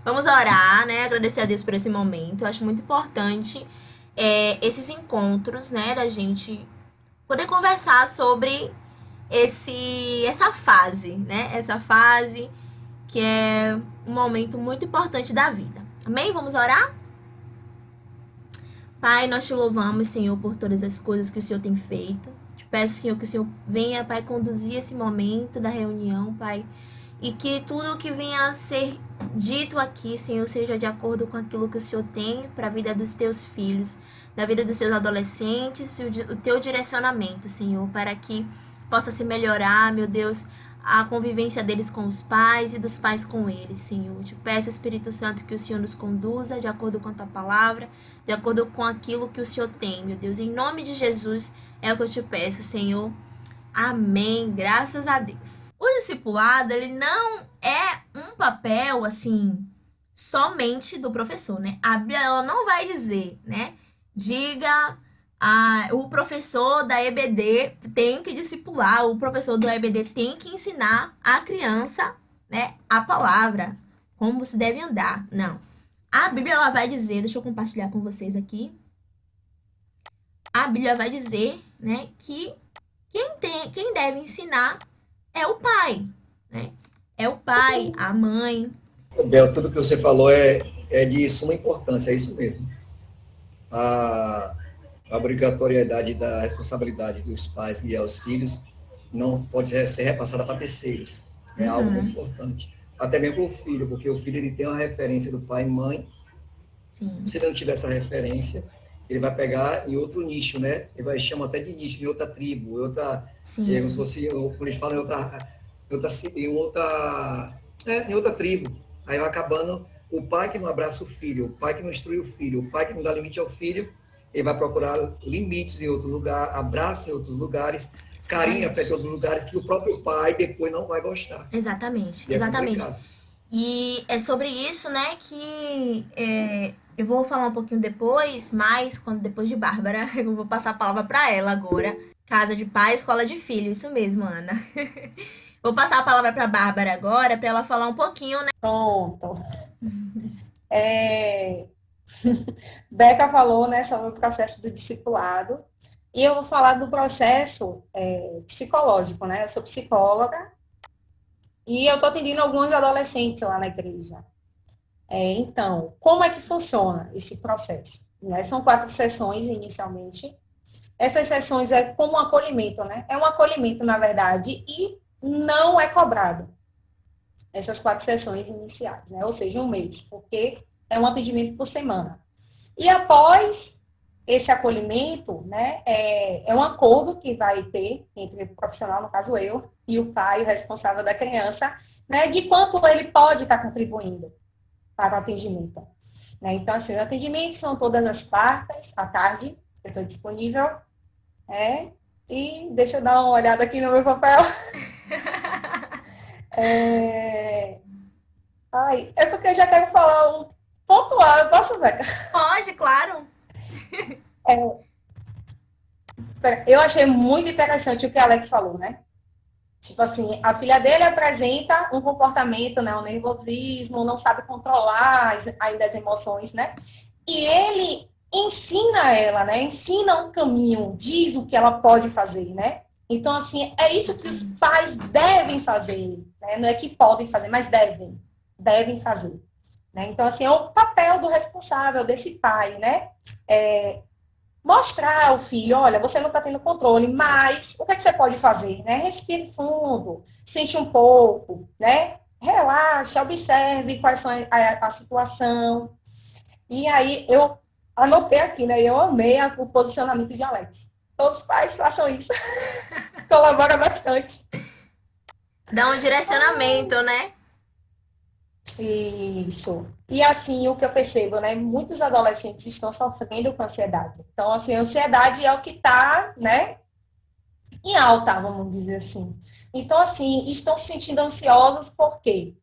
Vamos orar, né? Agradecer a Deus por esse momento. Eu acho muito importante esses encontros, né? Da gente poder conversar sobre essa fase, né? Essa fase que é um momento muito importante da vida. Amém? Vamos orar? Pai, nós te louvamos, Senhor, por todas as coisas que o Senhor tem feito. Te peço, Senhor, que o Senhor venha, Pai, conduzir esse momento da reunião, Pai, e que tudo o que venha a ser dito aqui, Senhor, seja de acordo com aquilo que o Senhor tem para a vida dos teus filhos, da vida dos teus adolescentes, o teu direcionamento, Senhor, para que possa se melhorar, meu Deus, a convivência deles com os pais e dos pais com eles, Senhor. Te peço, Espírito Santo, que o Senhor nos conduza de acordo com a tua palavra, de acordo com aquilo que o Senhor tem, meu Deus. Em nome de Jesus é o que eu te peço, Senhor. Amém. Graças a Deus. O discipulado, ele não é um papel, assim, somente do professor, né? A Bíblia, ela não vai dizer, né? Diga, o professor da EBD tem que discipular, o professor do EBD tem que ensinar a criança, né, a palavra, como se deve andar. Não. A Bíblia, ela vai dizer, deixa eu compartilhar com vocês aqui. A Bíblia vai dizer, né, que quem deve ensinar é o pai, né? É o pai, a mãe. Bel, tudo que você falou é de suma importância, é isso mesmo. A, a obrigatoriedade da responsabilidade dos pais guiar os filhos não pode ser repassada para terceiros. É algo muito Uhum, importante. Até mesmo para o filho, porque o filho ele tem uma referência do pai e mãe. sim, Se ele não tiver essa referência, ele vai pegar em outro nicho, né? Ele vai chamar até de nicho, em outra tribo, em outra, como se sim, fosse, quando eles falam em outra tribo. Aí vai acabando o pai que não abraça o filho, o pai que não instrui o filho, o pai que não dá limite ao filho, ele vai procurar limites em outro lugar, abraço em outros lugares, carinho, afeto em exatamente. outros lugares que o próprio pai depois não vai gostar. Exatamente, E é exatamente. complicado. E é sobre isso, né, que eu vou falar um pouquinho depois, mas quando depois de Bárbara, eu vou passar a palavra para ela agora. Casa de pai, escola de filho, isso mesmo, Ana. Vou passar a palavra para Bárbara agora, para ela falar um pouquinho, né? Pronto. É, Beca falou, né, sobre o processo do discipulado, e eu vou falar do processo psicológico, né? Eu sou psicóloga e eu estou atendendo alguns adolescentes lá na igreja. Então, como é que funciona esse processo? Né? São 4 sessões inicialmente. Essas sessões é como um acolhimento, né? É um acolhimento, na verdade, e não é cobrado essas 4 sessões iniciais, né? Ou seja, um mês, porque é um atendimento por semana. E após esse acolhimento, né, é um acordo que vai ter entre o profissional, no caso eu, e o pai, o responsável da criança, né, de quanto ele pode estar contribuindo para o atendimento. Né? Então, assim, o atendimento são todas as quartas, à tarde, eu estou disponível, e deixa eu dar uma olhada aqui no meu papel. É, é porque eu já quero falar um pontual, eu posso, Beca? Pode, claro. Eu achei muito interessante o que a Alex falou, né? Tipo assim, a filha dele apresenta um comportamento, né, um nervosismo, não sabe controlar ainda as emoções, né? E ele ensina ela, né? Ensina um caminho, diz o que ela pode fazer, né? Então, assim, é isso que os Exatamente. pais devem fazer, né? Não é que podem fazer, mas devem fazer. Né? Então, assim, é o papel do responsável, desse pai, né? É, mostrar ao filho, olha, você não está tendo controle, mas o que, é que você pode fazer, né? Respire fundo, sente um pouco, né? Relaxa, observe quais são a situação. E aí eu anotei aqui, né? Eu amei o posicionamento de Alex. Todos os pais façam isso. Colabora bastante. Dá um direcionamento, né? Isso. E assim, o que eu percebo, né? Muitos adolescentes estão sofrendo com ansiedade. Então, assim, a ansiedade é o que está, né? Em alta, vamos dizer assim. Então, assim, estão se sentindo ansiosos por quê?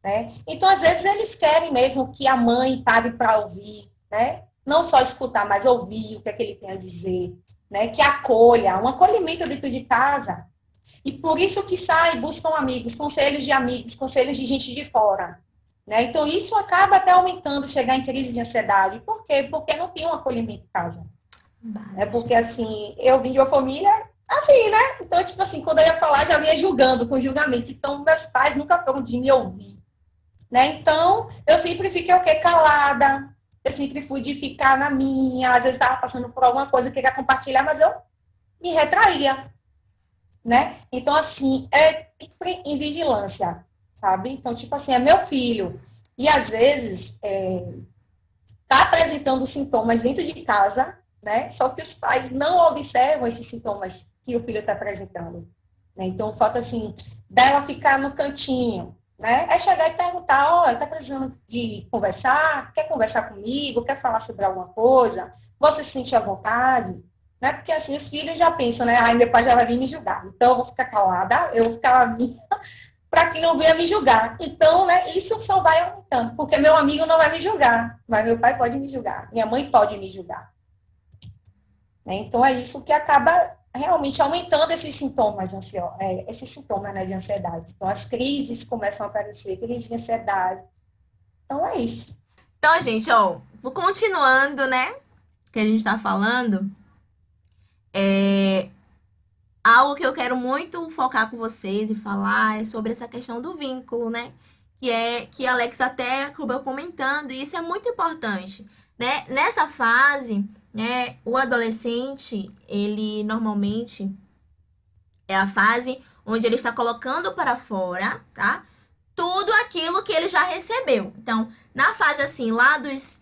Né? Então, às vezes, eles querem mesmo que a mãe pare para ouvir, né? Não só escutar, mas ouvir o que é que ele tem a dizer, né? Que acolha, um acolhimento dentro de casa. E por isso que sai, buscam amigos, conselhos de gente de fora. né? Então, isso acaba até aumentando, chegar em crise de ansiedade. Por quê? Porque não tem um acolhimento em casa. É porque, assim, eu vim de uma família assim, né? Então, tipo assim, quando eu ia falar, já vinha julgando, com julgamento. Então, meus pais nunca foram de me ouvir, né? Então, eu sempre fiquei o quê? Calada. Eu sempre fui de ficar na minha. Às vezes estava passando por alguma coisa, queria compartilhar, mas eu me retraía, né? Então, assim, é sempre em vigilância, sabe? Então, tipo assim, é meu filho. E, às vezes, tá apresentando sintomas dentro de casa, né? Só que os pais não observam esses sintomas que o filho está apresentando, né? Então, falta assim, dela ficar no cantinho, né? É chegar e perguntar, ó, tá precisando de conversar? Quer conversar comigo? Quer falar sobre alguma coisa? Você se sente à vontade? Né? Porque assim, os filhos já pensam, né? Ai, meu pai já vai vir me julgar. Então, eu vou ficar calada, eu vou ficar lá para que não venha me julgar. Então, né, isso só vai aumentando, porque meu amigo não vai me julgar, mas meu pai pode me julgar, minha mãe pode me julgar. Né? Então, é isso que acaba realmente aumentando esses sintomas, esses sintomas, né, de ansiedade. Então, as crises começam a aparecer, crises de ansiedade. Então, é isso. Então, gente, ó, continuando, né, que a gente tá falando, algo que eu quero muito focar com vocês e falar é sobre essa questão do vínculo, né? Que a Alex até acabou comentando, e isso é muito importante, né? Nessa fase, né, o adolescente, ele normalmente é a fase onde ele está colocando para fora, tá? Tudo aquilo que ele já recebeu. Então, na fase assim, lá dos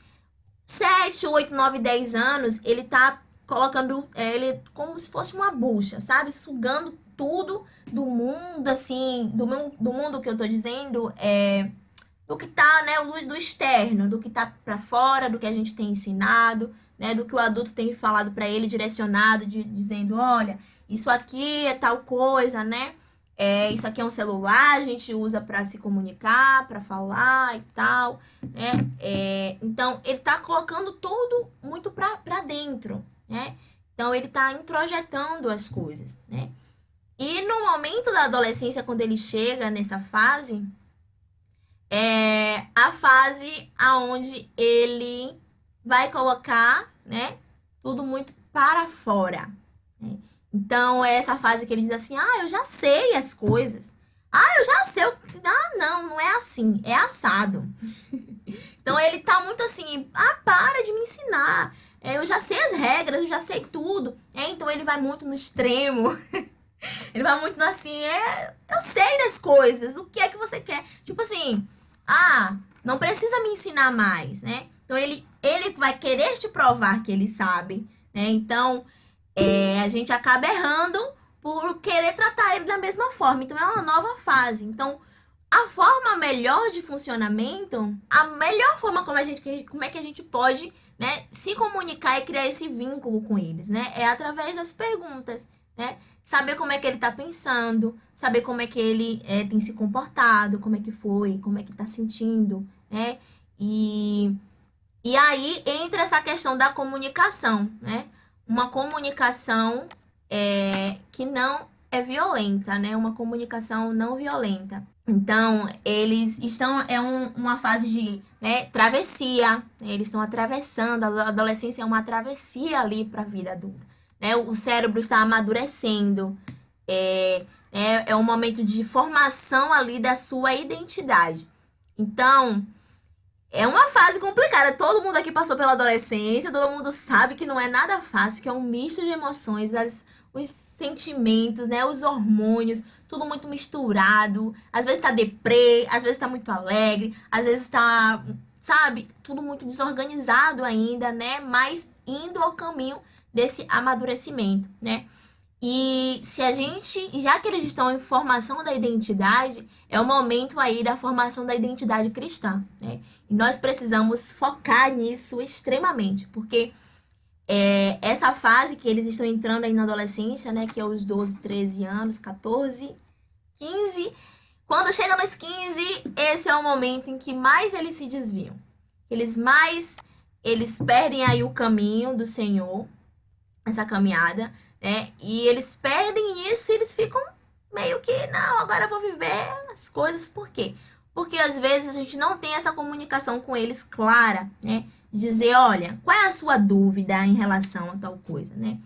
7, 8, 9, 10 anos, ele tá colocando ele como se fosse uma bucha, sabe? Sugando tudo do mundo, assim, do mundo que eu tô dizendo, do que tá, né, do externo, do que tá pra fora, do que a gente tem ensinado, né, do que o adulto tem falado pra ele, direcionado, dizendo, olha, isso aqui é tal coisa, né? Isso aqui é um celular, a gente usa para se comunicar, para falar e tal, né? Então, ele tá colocando tudo muito para dentro, né? Então, ele tá introjetando as coisas, né? E no momento da adolescência, quando ele chega nessa fase, é a fase aonde ele vai colocar, né, tudo muito para fora, né? Então, é essa fase que ele diz assim: ah, eu já sei as coisas. Ah, eu já sei. Ah, não, não é assim, é assado. Então, ele tá muito assim: ah, para de me ensinar. Eu já sei as regras, eu já sei tudo. Então, ele vai muito no extremo. Ele vai muito assim: eu sei das coisas, o que é que você quer? Tipo assim, ah, não precisa me ensinar mais, né? Então, ele vai querer te provar que ele sabe, né? Então, a gente acaba errando por querer tratar ele da mesma forma. Então, é uma nova fase. Então, a forma melhor de funcionamento, a melhor forma como é que a gente pode, né, se comunicar e criar esse vínculo com eles, né? É através das perguntas, né? Saber como é que ele tá pensando, saber como é que ele tem se comportado, como é que foi, como é que tá sentindo, né? E aí entra essa questão da comunicação, né? Uma comunicação que não é violenta, né? Uma comunicação não violenta. Então, eles estão, uma fase de, né, travessia, né? Eles estão atravessando, a adolescência é uma travessia ali para a vida adulta, né? O cérebro está amadurecendo, é um momento de formação ali da sua identidade. Então, é uma fase complicada. Todo mundo aqui passou pela adolescência, todo mundo sabe que não é nada fácil, que é um misto de emoções, os sentimentos, né? Os hormônios, tudo muito misturado. Às vezes tá deprê, às vezes tá muito alegre, às vezes tá, sabe, tudo muito desorganizado ainda, né? Mas indo ao caminho desse amadurecimento, né? E se a gente, já que eles estão em formação da identidade, é o momento aí da formação da identidade cristã, né? E nós precisamos focar nisso extremamente, porque essa fase que eles estão entrando aí na adolescência, né, que é os 12, 13 anos, 14, 15, quando chega nos 15, esse é o momento em que mais eles se desviam. Eles perdem aí o caminho do Senhor, essa caminhada, né? E eles perdem isso e eles ficam meio que, não, agora eu vou viver as coisas, por quê? porque às vezes a gente não tem essa comunicação com eles clara, né? Dizer, olha, qual é a sua dúvida em relação a tal coisa, né?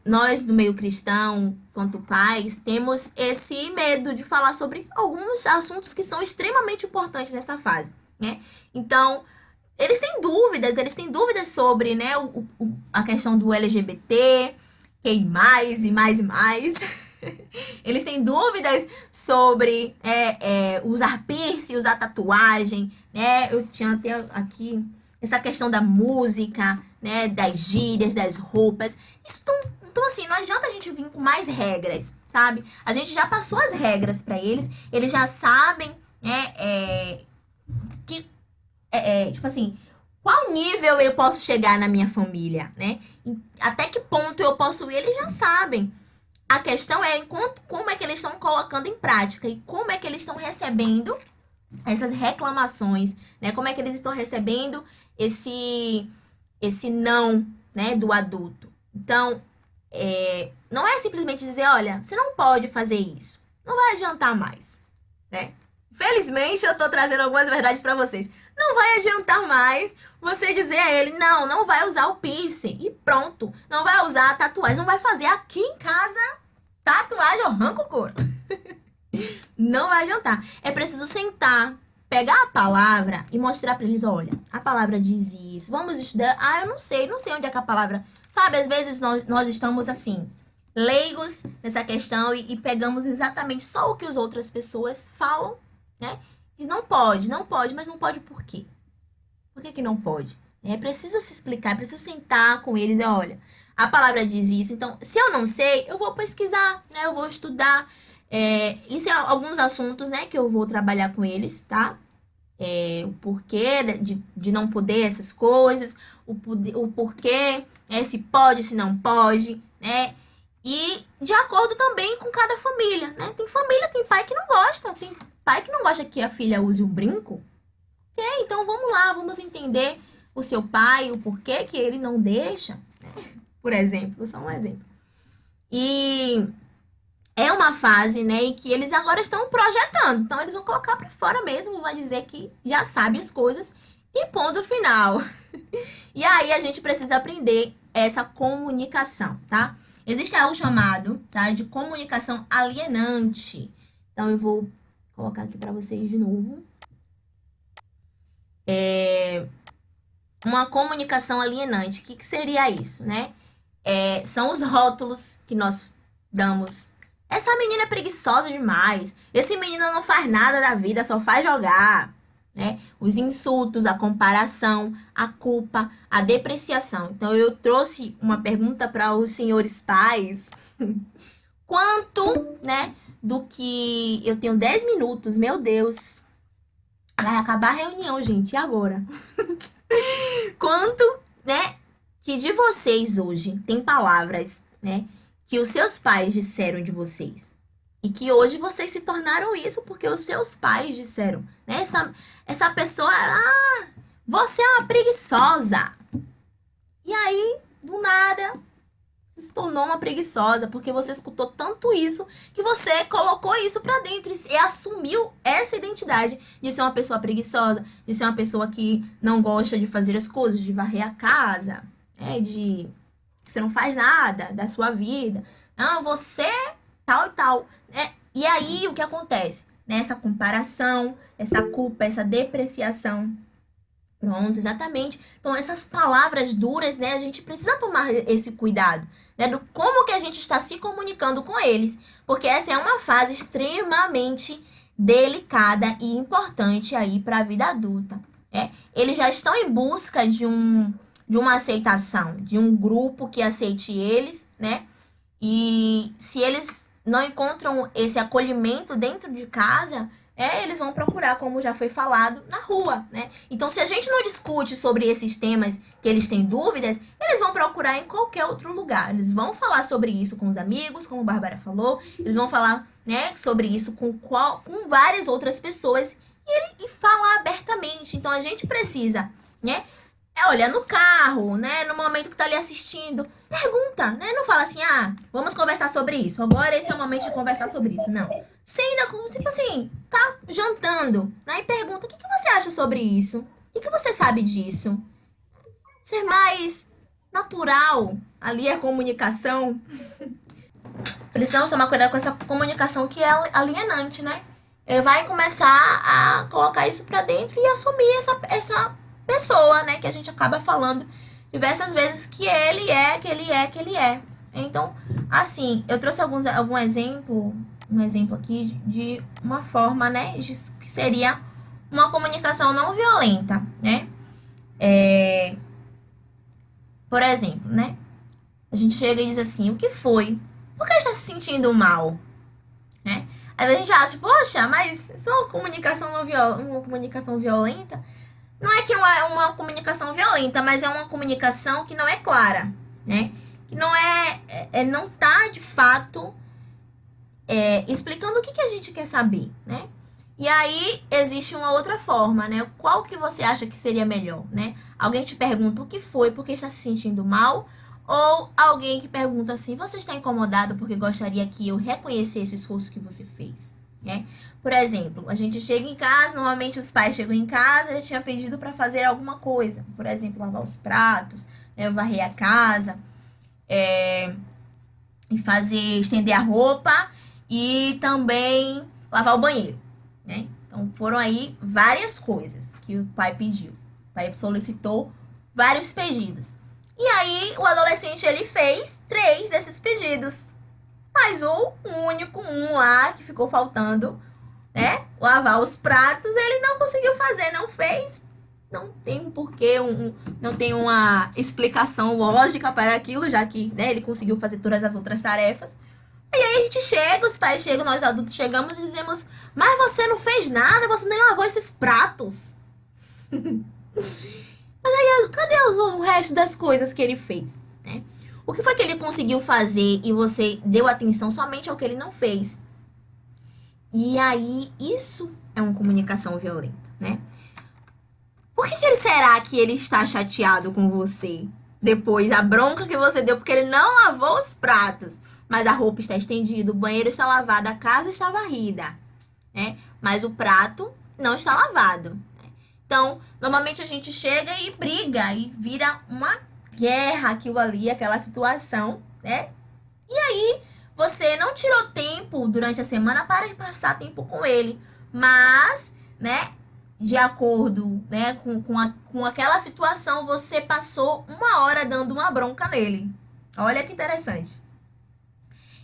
Nós do meio cristão, quanto pais, temos esse medo de falar sobre alguns assuntos que são extremamente importantes nessa fase, né? Então, eles têm dúvidas sobre, né, a questão do LGBT, que mais e mais e mais. Eles têm dúvidas sobre usar piercing, usar tatuagem, né? Eu tinha até aqui essa questão da música, né? Das gírias, das roupas. Então, assim, não adianta a gente vir com mais regras, sabe? A gente já passou as regras para eles já sabem, né? Tipo assim, qual nível eu posso chegar na minha família, né? Até que ponto eu posso ir, eles já sabem. A questão é como é que eles estão colocando em prática e como é que eles estão recebendo essas reclamações, né? Como é que eles estão recebendo esse não, né, do adulto. Então, não é simplesmente dizer, olha, você não pode fazer isso. Não vai adiantar mais, né? Felizmente, eu tô trazendo algumas verdades para vocês. Não vai adiantar mais você dizer a ele, não vai usar o piercing e pronto. Não vai usar a tatuagem, não vai fazer aqui em casa tatuagem, eu arranco o couro. Não vai adiantar. É preciso sentar, pegar a palavra e mostrar para eles, olha, a palavra diz isso, vamos estudar. Eu não sei onde é que a palavra... Sabe, às vezes nós estamos assim, leigos nessa questão e pegamos exatamente só o que as outras pessoas falam, né? E não pode, mas não pode por quê? Por que não pode? É preciso se explicar, é preciso sentar com eles, olha, a palavra diz isso, então, se eu não sei, eu vou pesquisar, né? Eu vou estudar. Isso é alguns assuntos, né, que eu vou trabalhar com eles, tá? O porquê de não poder essas coisas, o porquê, se pode, se não pode, né? E de acordo também com cada família, né? Tem pai que não gosta, tem pai que não gosta que a filha use um brinco. Então vamos lá, vamos entender o seu pai, o porquê que ele não deixa, né? Por exemplo, só um exemplo. E é uma fase, né, em que eles agora estão projetando. Então, eles vão colocar para fora mesmo, vai dizer que já sabe as coisas e ponto final. E aí, a gente precisa aprender essa comunicação, tá? Existe algo chamado, tá, de comunicação alienante. Então, eu vou colocar aqui para vocês de novo. Uma comunicação alienante. O que seria isso, né? São os rótulos que nós damos. Essa menina é preguiçosa demais. Esse menino não faz nada da vida, só faz jogar, né? Os insultos, a comparação, a culpa, a depreciação. Então, eu trouxe uma pergunta para os senhores pais. Quanto, né, do que... Eu tenho 10 minutos, meu Deus. Vai acabar a reunião, gente. E agora? Quanto, né, que de vocês hoje tem palavras, né, que os seus pais disseram de vocês. E que hoje vocês se tornaram isso porque os seus pais disseram, né? Essa pessoa, você é uma preguiçosa. E aí, do nada, você se tornou uma preguiçosa porque você escutou tanto isso que você colocou isso pra dentro e assumiu essa identidade de ser uma pessoa preguiçosa, de ser uma pessoa que não gosta de fazer as coisas, de varrer a casa, de... Você não faz nada da sua vida. Não, você tal e tal. E aí, o que acontece? Essa comparação, essa culpa, essa depreciação. Pronto, exatamente. Então, essas palavras duras, né? A gente precisa tomar esse cuidado, né? Do como que a gente está se comunicando com eles. Porque essa é uma fase extremamente delicada e importante aí para a vida adulta. Eles já estão em busca de uma aceitação, de um grupo que aceite eles, né? E se eles não encontram esse acolhimento dentro de casa, eles vão procurar, como já foi falado, na rua, né? Então, se a gente não discute sobre esses temas que eles têm dúvidas, eles vão procurar em qualquer outro lugar. Eles vão falar sobre isso com os amigos, como a Bárbara falou, eles vão falar, né, sobre isso com várias outras pessoas e falar abertamente. Então, a gente precisa, né? Olha, no carro, né? No momento que tá ali assistindo, pergunta, né? Não fala assim, vamos conversar sobre isso. Agora esse é o momento de conversar sobre isso. Não. sem dar, tipo assim, tá jantando, né? E pergunta, o que que você acha sobre isso? O que que você sabe disso? Ser mais natural ali a comunicação. Precisamos tomar cuidado com essa comunicação que é alienante, né? Ele vai começar a colocar isso pra dentro e assumir essa pessoa, né? Que a gente acaba falando diversas vezes que ele é, que ele é, que ele é. Então, assim, eu trouxe algum exemplo, um exemplo aqui de uma forma, né? Que seria uma comunicação não violenta, né? Por exemplo, né? A gente chega e diz assim, o que foi? Por que está se sentindo mal? Né? Aí a gente acha, poxa, mas isso é uma comunicação uma comunicação violenta? Não é que não é uma comunicação violenta, mas é uma comunicação que não é clara, né? Que não não tá de fato explicando o que a gente quer saber, né? E aí existe uma outra forma, né? Qual que você acha que seria melhor, né? Alguém te pergunta o que foi, porque está se sentindo mal? Ou alguém que pergunta assim, você está incomodado porque gostaria que eu reconhecesse o esforço que você fez, né? Por exemplo, a gente chega em casa, normalmente os pais chegam em casa, já tinha pedido para fazer alguma coisa. Por exemplo, lavar os pratos, né, varrer a casa, e estender a roupa e também lavar o banheiro, né? Então foram aí várias coisas que o pai pediu. O pai solicitou vários pedidos. E aí o adolescente ele fez 3 desses pedidos. Mas o único lá que ficou faltando, né? Lavar os pratos, ele não conseguiu fazer, não fez. Não tem um porquê, não tem uma explicação lógica para aquilo, já que, né, ele conseguiu fazer todas as outras tarefas. E aí a gente chega, os pais chegam, nós adultos chegamos e dizemos, mas você não fez nada, você nem lavou esses pratos. Mas aí, cadê o resto das coisas que ele fez, né? O que foi que ele conseguiu fazer e você deu atenção somente ao que ele não fez? E aí, isso é uma comunicação violenta, né? Por que será que ele está chateado com você? Depois da bronca que você deu porque ele não lavou os pratos. Mas a roupa está estendida, o banheiro está lavado, a casa está varrida, né? Mas o prato não está lavado, né? Então, normalmente a gente chega e briga e vira uma guerra aquilo ali, aquela situação, né? E aí, você não tirou tempo durante a semana para ir passar tempo com ele, mas, né, de acordo, né, com aquela situação, você passou 1 hora dando uma bronca nele. Olha que interessante.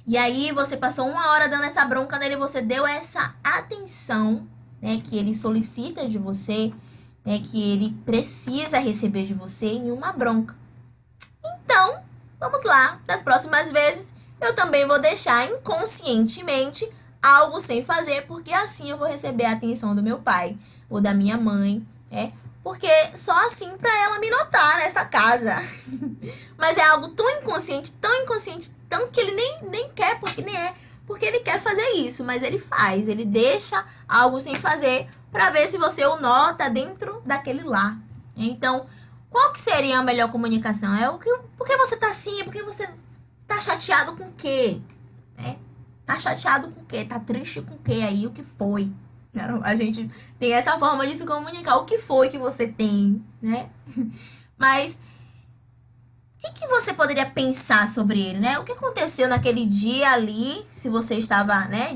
E aí, você passou 1 hora dando essa bronca nele, você deu essa atenção, né, que ele solicita de você, né, que ele precisa receber de você em uma bronca. Então, vamos lá, das próximas vezes, eu também vou deixar inconscientemente algo sem fazer, porque assim eu vou receber a atenção do meu pai ou da minha mãe, né? Porque só assim pra ela me notar nessa casa. Mas é algo tão inconsciente, tão que ele nem quer, porque ele quer fazer isso, mas ele faz, ele deixa algo sem fazer pra ver se você o nota dentro daquele lar. Então, qual que seria a melhor comunicação? Por que você tá assim? Por que você tá chateado com o quê? Né? Tá chateado com o quê? Tá triste com o quê aí? O que foi? A gente tem essa forma de se comunicar. O que foi que você tem, né? Mas o que você poderia pensar sobre ele, né? O que aconteceu naquele dia ali, se você estava, né,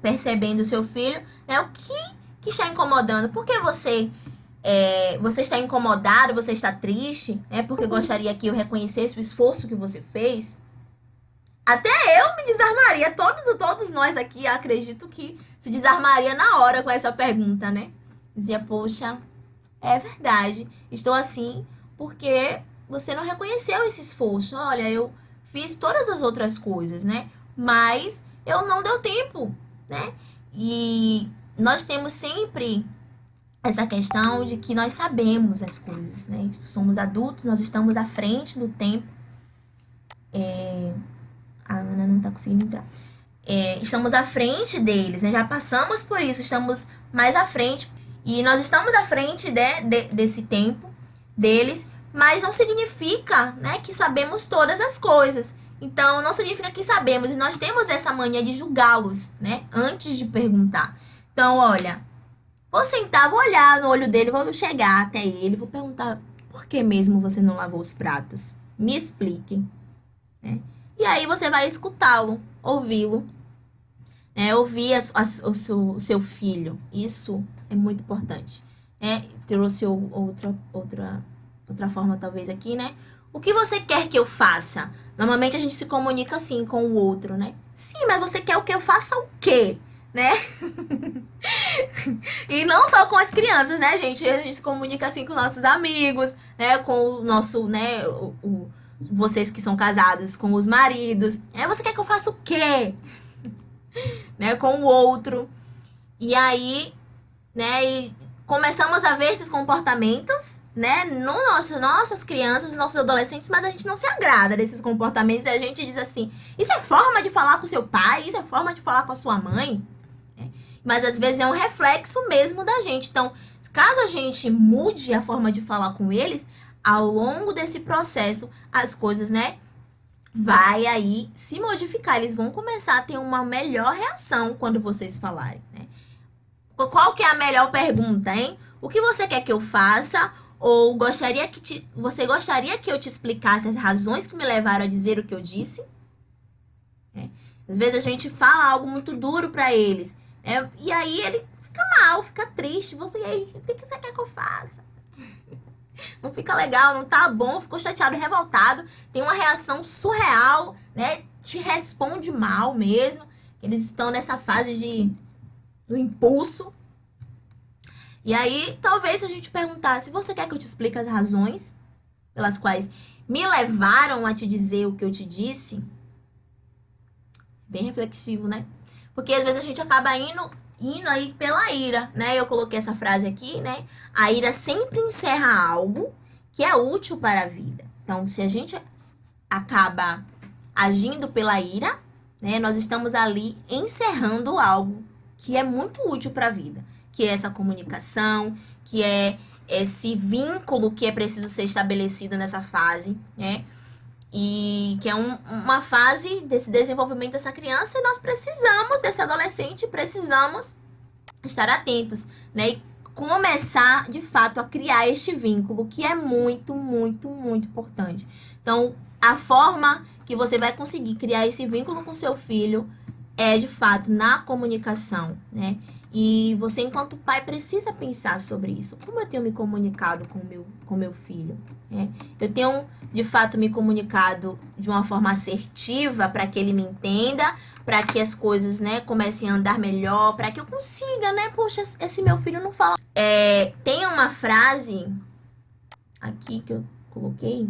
percebendo o seu filho, né? O que está incomodando? Por que você está incomodado, você está triste, né? Porque gostaria que eu reconhecesse o esforço que você fez. Até eu me desarmaria, todos nós aqui, acredito que se desarmaria na hora com essa pergunta, né? Dizia, poxa, é verdade, estou assim porque você não reconheceu esse esforço. Olha, eu fiz todas as outras coisas, né? Mas eu não deu tempo, né? E nós temos sempre essa questão de que nós sabemos as coisas, né? Somos adultos, nós estamos à frente do tempo. A Ana não tá conseguindo entrar. Estamos à frente deles, né? Já passamos por isso, estamos mais à frente. E nós estamos à frente desse tempo deles, mas não significa, né, que sabemos todas as coisas. Então, não significa que sabemos, e nós temos essa mania de julgá-los, né? Antes de perguntar. Então, olha, vou sentar, vou olhar no olho dele, vou chegar até ele, vou perguntar, por que mesmo você não lavou os pratos? Me explique, né? E aí você vai escutá-lo, ouvi-lo, né? Ouvir o seu filho. Isso é muito importante. Trouxe outra forma, talvez, aqui, né? O que você quer que eu faça? Normalmente a gente se comunica assim com o outro, né? Sim, mas você quer o que eu faça o quê? Né? E não só com as crianças, né, gente? A gente se comunica assim com nossos amigos, né? Com o nosso, né? Vocês que são casados, com os maridos. Você quer que eu faça o quê? Né? Com o outro. E aí, né? E começamos a ver esses comportamentos, né? Nossas crianças, nossos adolescentes, mas a gente não se agrada desses comportamentos e a gente diz assim: isso é forma de falar com seu pai? Isso é forma de falar com a sua mãe? Mas às vezes é um reflexo mesmo da gente. Então, caso a gente mude a forma de falar com eles, ao longo desse processo, as coisas, né, vai aí se modificar. Eles vão começar a ter uma melhor reação quando vocês falarem, né? Qual que é a melhor pergunta, hein? O que você quer que eu faça? Ou você gostaria que eu te explicasse as razões que me levaram a dizer o que eu disse? Às vezes a gente fala algo muito duro para eles. E aí ele fica mal, fica triste. O que você quer que eu faça? Não fica legal, não tá bom, ficou chateado, revoltado. Tem uma reação surreal, né? Te responde mal mesmo. Eles estão nessa fase do impulso. E aí, talvez se a gente perguntasse: você quer que eu te explique as razões pelas quais me levaram a te dizer o que eu te disse? Bem reflexivo, né? Porque às vezes a gente acaba indo aí pela ira, né? Eu coloquei essa frase aqui, né? A ira sempre encerra algo que é útil para a vida. Então, se a gente acaba agindo pela ira, né? Nós estamos ali encerrando algo que é muito útil para a vida. Que é essa comunicação, que é esse vínculo que é preciso ser estabelecido nessa fase, né? E que é uma fase desse desenvolvimento dessa criança e nós precisamos, desse adolescente, precisamos estar atentos, né? E começar, de fato, a criar este vínculo, que é muito, muito, muito importante. Então, a forma que você vai conseguir criar esse vínculo com seu filho é, de fato, na comunicação, né? E você, enquanto pai, precisa pensar sobre isso. Como eu tenho me comunicado com meu filho? Né? Eu tenho, de fato, me comunicado de uma forma assertiva para que ele me entenda, para que as coisas, né, comecem a andar melhor, para que eu consiga, né? Poxa, esse meu filho não fala. Tem uma frase aqui que eu coloquei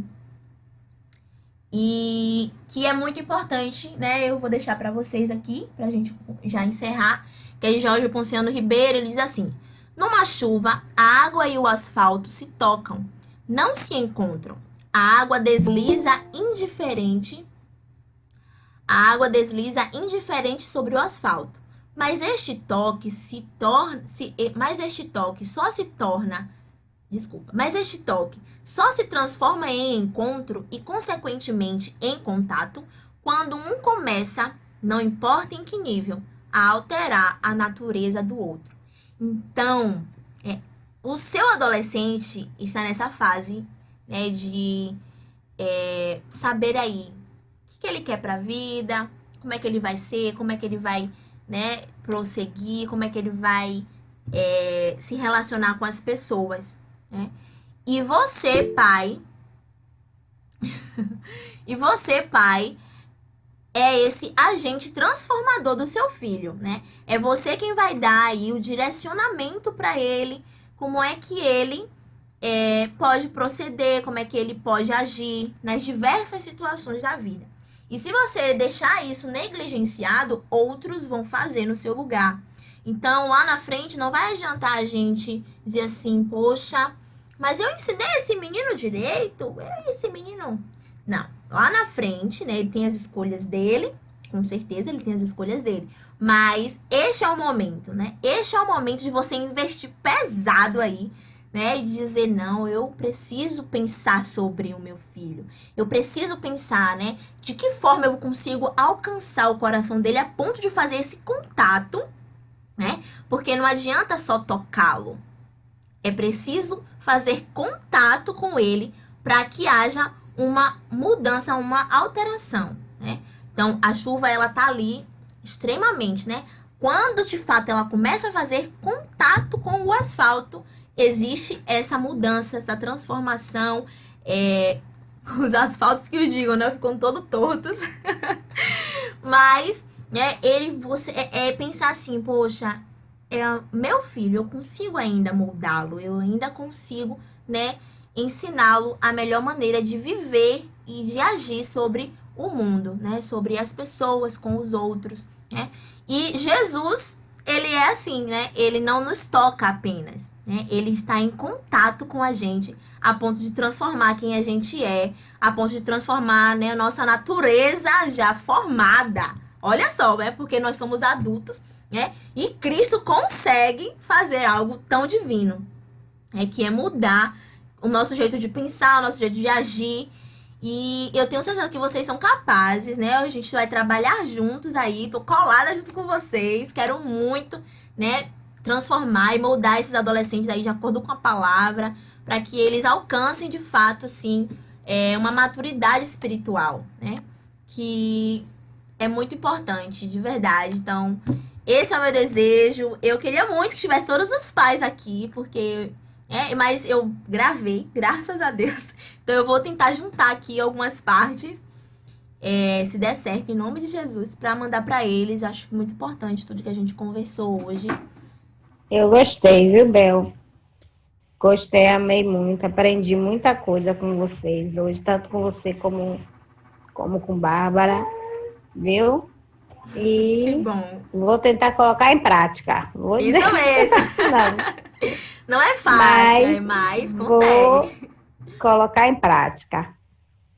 e que é muito importante, né? Eu vou deixar para vocês aqui, para a gente já encerrar. Que é Jorge Ponciano Ribeiro, ele diz assim: numa chuva, a água e o asfalto se tocam, não se encontram. A água desliza indiferente sobre o asfalto. Mas este toque só se transforma em encontro e, consequentemente, em contato quando um começa, não importa em que nível, a alterar a natureza do outro. Então, o seu adolescente está nessa fase, né, de saber aí o que ele quer para a vida, como é que ele vai ser, como é que ele vai, né, prosseguir, como é que ele vai se relacionar com as pessoas, né? E você, pai, é esse agente transformador do seu filho, né? É você quem vai dar aí o direcionamento para ele, como é que ele pode proceder, como é que ele pode agir nas diversas situações da vida. E se você deixar isso negligenciado, outros vão fazer no seu lugar. Então, lá na frente, não vai adiantar a gente dizer assim: poxa, mas eu ensinei esse menino direito, esse menino... Não, lá na frente, né, ele tem as escolhas dele, com certeza ele tem as escolhas dele, mas este é o momento, né? Este é o momento de você investir pesado aí né? E de dizer, não, eu preciso pensar sobre o meu filho. Eu preciso pensar, né? De que forma eu consigo alcançar o coração dele a ponto de fazer esse contato, né? Porque não adianta só tocá-lo. É preciso fazer contato com ele para que haja uma mudança, uma alteração, né? Então, a chuva, ela tá ali extremamente, né? Quando, de fato, ela começa a fazer contato com o asfalto, existe essa mudança, essa transformação. Os asfaltos que eu digo, né? Ficam todos tortos. Mas, né, pensar assim, poxa, meu filho, eu consigo ainda moldá-lo, eu ainda consigo, né, ensiná-lo a melhor maneira de viver e de agir sobre o mundo, né, sobre as pessoas, com os outros, né? E Jesus, ele é assim, né? Ele não nos toca apenas, né? Ele está em contato com a gente a ponto de transformar quem a gente é, a ponto de transformar, né, a nossa natureza já formada. Olha só, né? Porque nós somos adultos, né? E Cristo consegue fazer algo tão divino, que é mudar o nosso jeito de pensar, o nosso jeito de agir. E eu tenho certeza que vocês são capazes, né? A gente vai trabalhar juntos aí, tô colada junto com vocês, quero muito, né, transformar e moldar esses adolescentes aí de acordo com a palavra, para que eles alcancem de fato, assim, uma maturidade espiritual, né? Que é muito importante, de verdade. Então, esse é o meu desejo. Eu queria muito que tivesse todos os pais aqui, porque mas eu gravei, graças a Deus. Então eu vou tentar juntar aqui algumas partes, se der certo, em nome de Jesus, para mandar para eles. Acho muito importante tudo que a gente conversou hoje. Eu gostei, viu, Bel? Gostei, amei muito, aprendi muita coisa com vocês hoje, tanto com você como com Bárbara, viu? Que E bom. vou tentar colocar em prática. Vou Isso dizer mesmo. não, Não é fácil, mas vou consegue. colocar em prática,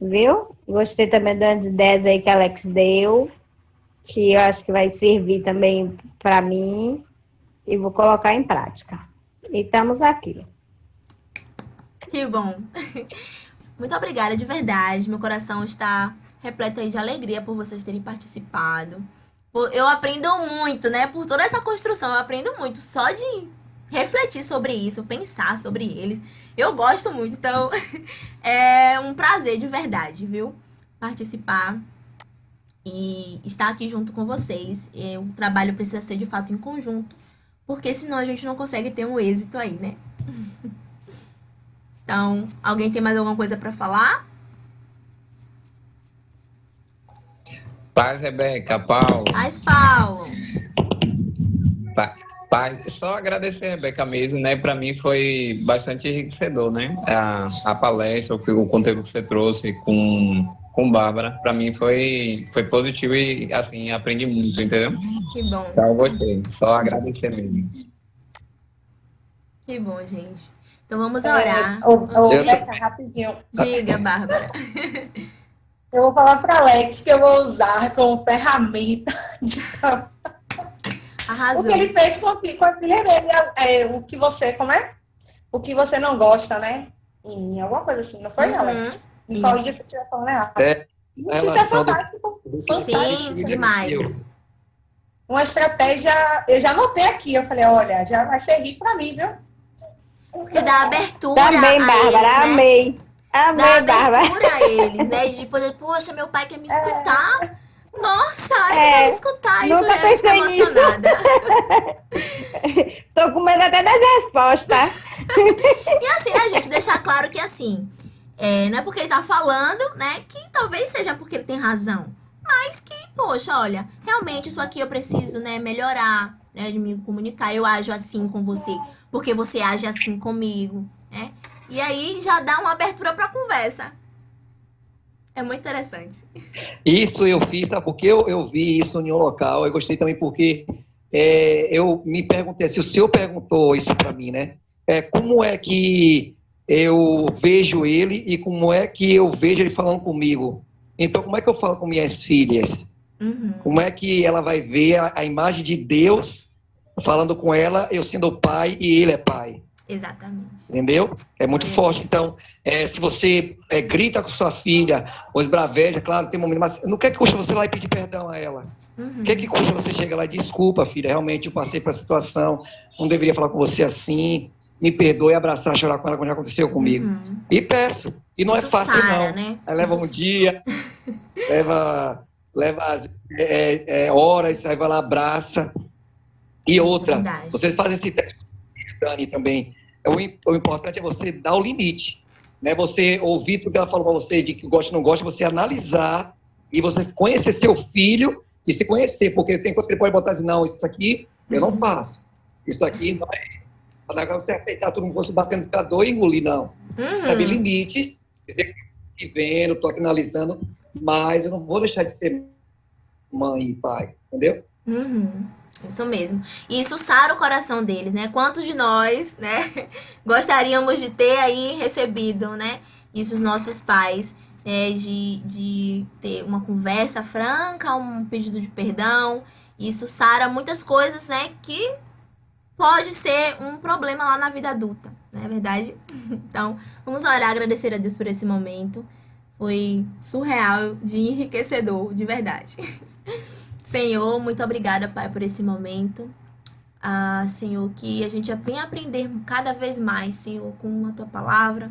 viu? Gostei também das ideias aí que a Alex deu, que eu acho que vai servir também para mim, e vou colocar em prática. E estamos aqui. Que bom. Muito obrigada, de verdade. Meu coração está repleto aí de alegria por vocês terem participado. Eu aprendo muito, né? Por toda essa construção, eu aprendo muito só de refletir sobre isso, pensar sobre eles. Eu gosto muito, então é um prazer de verdade, viu? Participar e estar aqui junto com vocês. O trabalho precisa ser de fato em conjunto, porque senão a gente não consegue ter um êxito aí, né? Então, alguém tem mais alguma coisa para falar? Paz, Rebeca, Paulo. Paz, Paulo. Paz. Só agradecer, Rebeca, mesmo, né? Para mim foi bastante enriquecedor, né? A palestra, o conteúdo que você trouxe com Bárbara, para mim foi positivo e, assim, aprendi muito, entendeu? Que bom. Então, eu gostei. Só agradecer mesmo. Que bom, gente. Então, vamos orar. Rebeca, rapidinho. Diga, Bárbara. Eu vou falar para Alex que eu vou usar como ferramenta de trabalho. Arrasou. O que ele fez com a filha dele, o que você, como é? O que você não gosta, né? Em mim, alguma coisa assim, não foi, Alex? Me corrija se eu estiver falando errado. Isso é fantástico. Sim, demais. Uma estratégia, eu já anotei aqui, eu falei, olha, já vai servir para mim, viu? Porque dá abertura Também, a Bárbara, eles, né? amei. Amei, Dá Bárbara. abertura a eles, né? De poder, poxa, meu pai quer me escutar. Nossa, ele quer me escutar. Isso nunca eu ia ficar pensei nisso. emocionada. Tô com medo até das respostas. E assim, né, gente? Deixar claro que assim, não é porque ele tá falando, né? Que talvez seja porque ele tem razão. Mas que, poxa, olha, realmente isso aqui eu preciso, né, melhorar, né, de me comunicar. Eu ajo assim com você, porque você age assim comigo, né? E aí já dá uma abertura pra conversa. É muito interessante. Isso eu fiz, sabe? Porque eu vi isso em um local. Eu gostei também porque eu me perguntei, se o senhor perguntou isso para mim, né? Como é que eu vejo ele e como é que eu vejo ele falando comigo? Então, como é que eu falo com minhas filhas? Uhum. Como é que ela vai ver a imagem de Deus falando com ela, eu sendo pai e ele é pai? Exatamente. Entendeu? É muito Glória a forte. Deus. Então, se você grita com sua filha, ou esbraveja, claro, tem momento, mas não quer que custa você ir lá e pedir perdão a ela. O que custa você chegar lá e desculpa, filha, realmente eu passei por essa situação, não deveria falar com você assim, me perdoe, abraçar, chorar com ela, como já aconteceu comigo. E peço. E não é Isso fácil, sara, não. né? Aí leva um Isso dia, leva horas, aí vai lá, abraça. E é outra, verdade. vocês fazem esse teste, Dani, também. O importante é você dar o limite. Né? Você ouvir tudo que ela falou para você, de que gosta ou não gosta, você analisar e você conhecer seu filho e se conhecer, porque tem coisa que ele pode botar assim, não, isso aqui eu não faço. Isso aqui não é. Não é você aceitar todo mundo fosse batendo para dor e engolir, não. Saber limites, dizer que vendo, estou aqui analisando, mas eu não vou deixar de ser mãe e pai, entendeu? Isso mesmo. E isso sara o coração deles, né? Quantos de nós, né, gostaríamos de ter aí recebido, né, isso os nossos pais, de ter uma conversa franca, um pedido de perdão. Isso sara muitas coisas, né, que pode ser um problema lá na vida adulta, não é verdade? Então, vamos orar, agradecer a Deus por esse momento. Foi surreal, de enriquecedor, de verdade. Senhor, muito obrigada, Pai, por esse momento. Senhor, que a gente venha aprender cada vez mais, Senhor, com a tua palavra,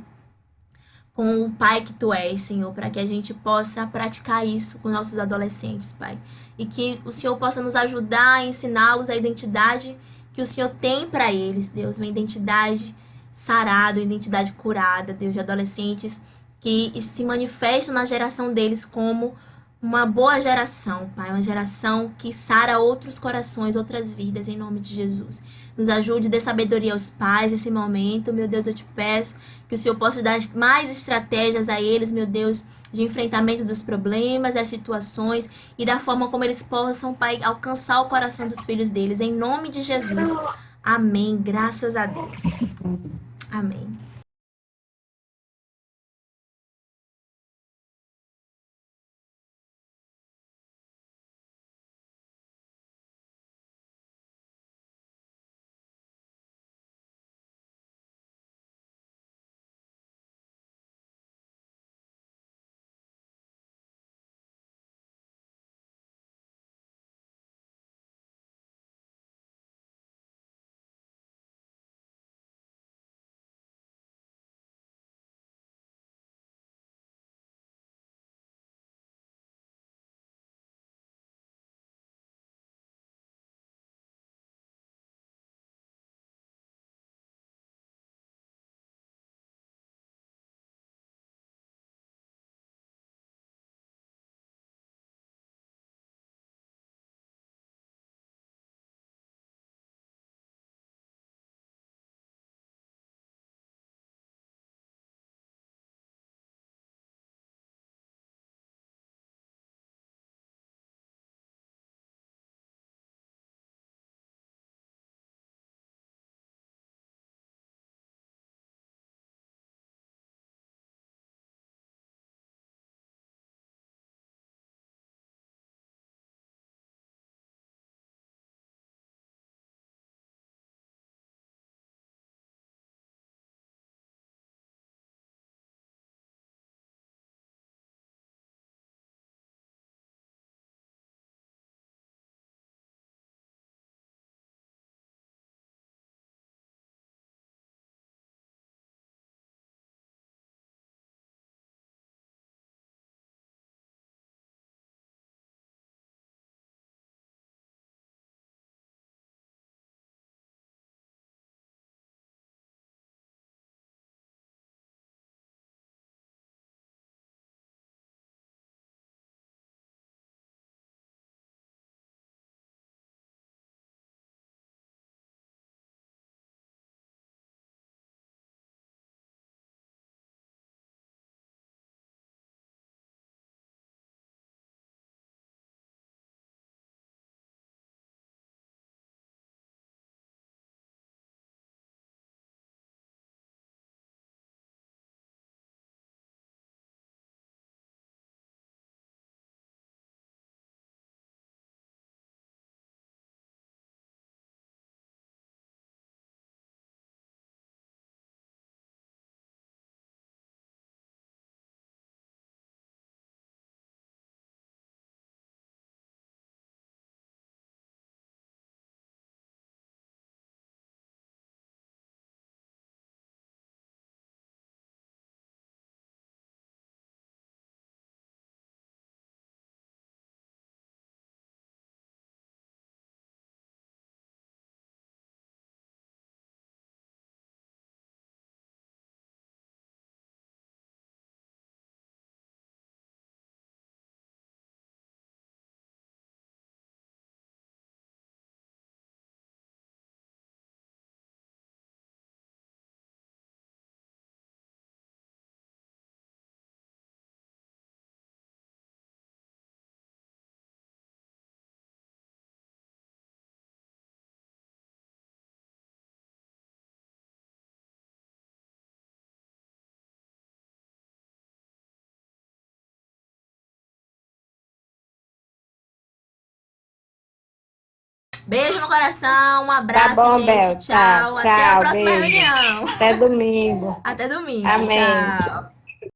com o Pai que tu és, Senhor, para que a gente possa praticar isso com nossos adolescentes, Pai. E que o Senhor possa nos ajudar a ensiná-los a identidade que o Senhor tem para eles, Deus, uma identidade sarada, uma identidade curada, Deus, de adolescentes que se manifestam na geração deles como uma boa geração, Pai, uma geração que sara outros corações, outras vidas, em nome de Jesus. Nos ajude, dê sabedoria aos pais nesse momento, meu Deus, eu te peço que o Senhor possa dar mais estratégias a eles, meu Deus, de enfrentamento dos problemas, das situações e da forma como eles possam, Pai, alcançar o coração dos filhos deles, em nome de Jesus. Amém, graças a Deus. Amém. Beijo no coração, um abraço, bom, gente. Bel. Tchau. Tá, Até a tchau, próxima beijo. reunião. Até domingo. Até domingo. Amém. Tchau.